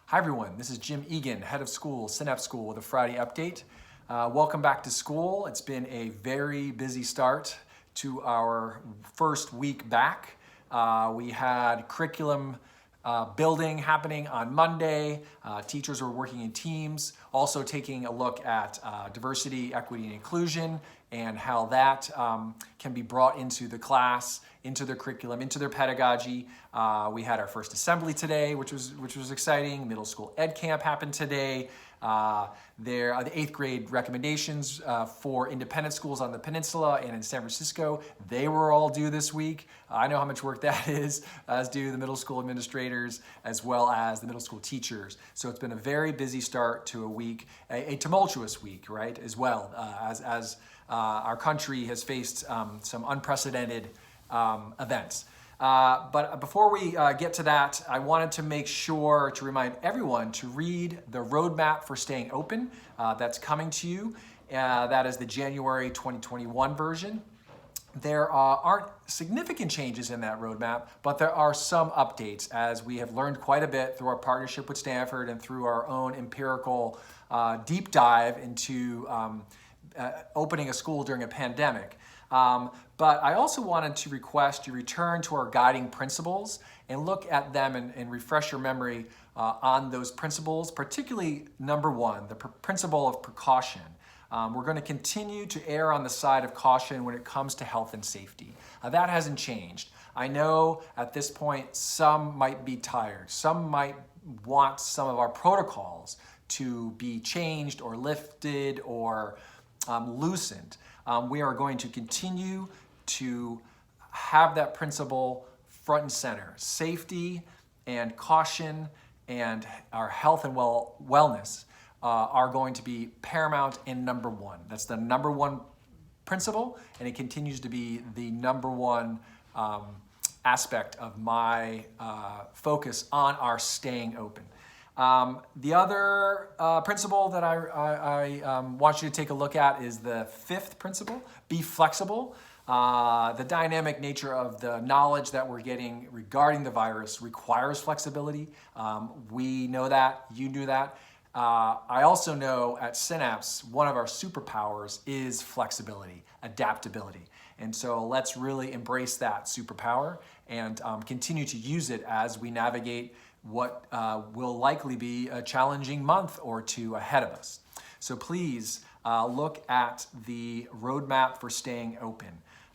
Hi everyone, this is Jim Egan, head of school, Synapse School, with a Friday update. Welcome back to school. It's been a very busy start to our first week back. We had curriculum building happening on Monday. Teachers were working in teams, also taking a look at diversity, equity, and inclusion and how that can be brought into the class, into their curriculum, into their pedagogy. We had our first assembly today, which was exciting. Middle school ed camp happened today. There are the 8th grade recommendations for independent schools on the peninsula and in San Francisco. They were all due this week. I know how much work that is, as do the middle school administrators as well as the middle school teachers. So it's been a very busy start to a week, a tumultuous week, right, as well, as our country has faced some unprecedented events. But before we get to that, I wanted to make sure to remind everyone to read the roadmap for staying open that's coming to you. That is the January 2021 version. There aren't significant changes in that roadmap, but there are some updates as we have learned quite a bit through our partnership with Stanford and through our own empirical deep dive into opening a school during a pandemic. But I also wanted to request you return to our guiding principles and look at them and refresh your memory on those principles, particularly number 1, the principle of precaution. We're going to continue to err on the side of caution when it comes to health and safety. That hasn't changed. I know at this point some might be tired. Some might want some of our protocols to be changed or lifted or loosened. We are going to continue to have that principle front and center. Safety and caution and our health and wellness are going to be paramount and number 1. That's the number 1 principle, and it continues to be the number 1 aspect of my focus on our staying open. The other principle that I want you to take a look at is the 5th principle, be flexible. The dynamic nature of the knowledge that we're getting regarding the virus requires flexibility. We know that, you knew that. I also know at Synapse, one of our superpowers is flexibility, adaptability. And so let's really embrace that superpower and continue to use it as we navigate what will likely be a challenging month or two ahead of us. So please look at the roadmap for staying open.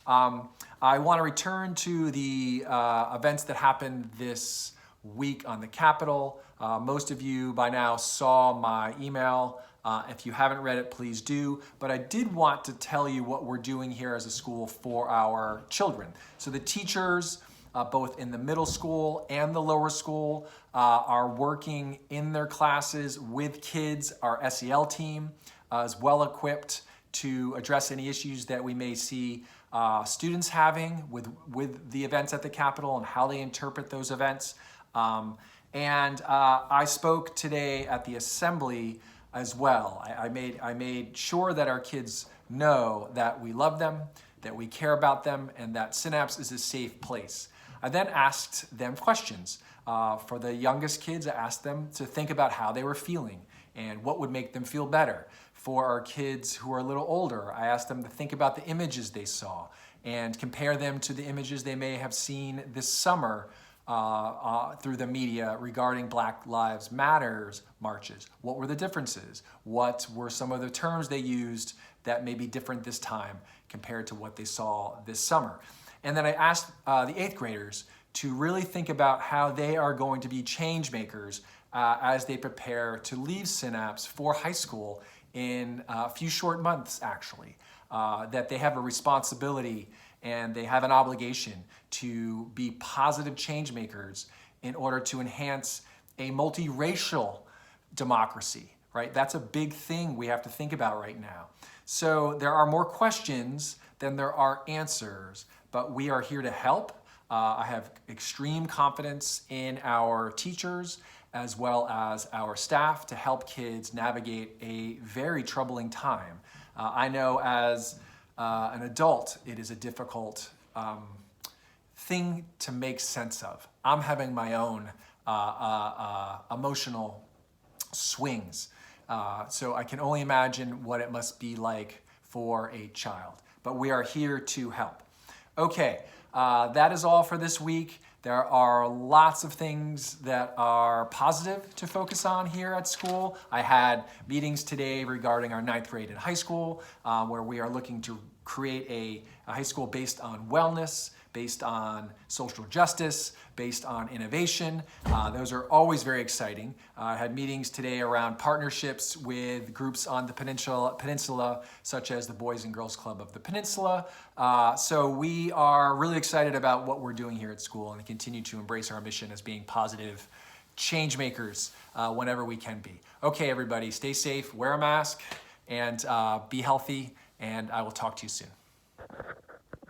I want to return to the events that happened this week on the Capitol. Most of you by now saw my email. If you haven't read it, please do. But I did want to tell you what we're doing here as a school for our children. So the teachers, both in the middle school and the lower school, are working in their classes with kids. Our SEL team is well equipped to address any issues that we may see students having with the events at the Capitol and how they interpret those events. I spoke today at the assembly as well. I made sure that our kids know that we love them, that we care about them, and that Synapse is a safe place. I then asked them questions. For the youngest kids, I asked them to think about how they were feeling and what would make them feel better. For our kids who are a little older, I asked them to think about the images they saw and compare them to the images they may have seen this summer through the media regarding Black Lives Matters marches. What were the differences? What were some of the terms they used that may be different this time compared to what they saw this summer? And then I asked the 8th graders to really think about how they are going to be change makers as they prepare to leave Synapse for high school in a few short months, actually. That they have a responsibility and they have an obligation to be positive change makers in order to enhance a multiracial democracy, right? That's a big thing we have to think about right now. So there are more questions than there are answers, but we are here to help. I have extreme confidence in our teachers as well as our staff to help kids navigate a very troubling time. I know as an adult, it is a difficult thing to make sense of. I'm having my own emotional swings. So I can only imagine what it must be like for a child. But we are here to help. Okay, that is all for this week. There are lots of things that are positive to focus on here at school. I had meetings today regarding our 9th grade in high school, where we are looking to create a high school based on wellness, based on social justice, based on innovation. Those are always very exciting. I had meetings today around partnerships with groups on the peninsula, such as the Boys and Girls Club of the Peninsula. So we are really excited about what we're doing here at school and continue to embrace our mission as being positive change makers whenever we can be. Okay, everybody, stay safe, wear a mask, and be healthy, and I will talk to you soon.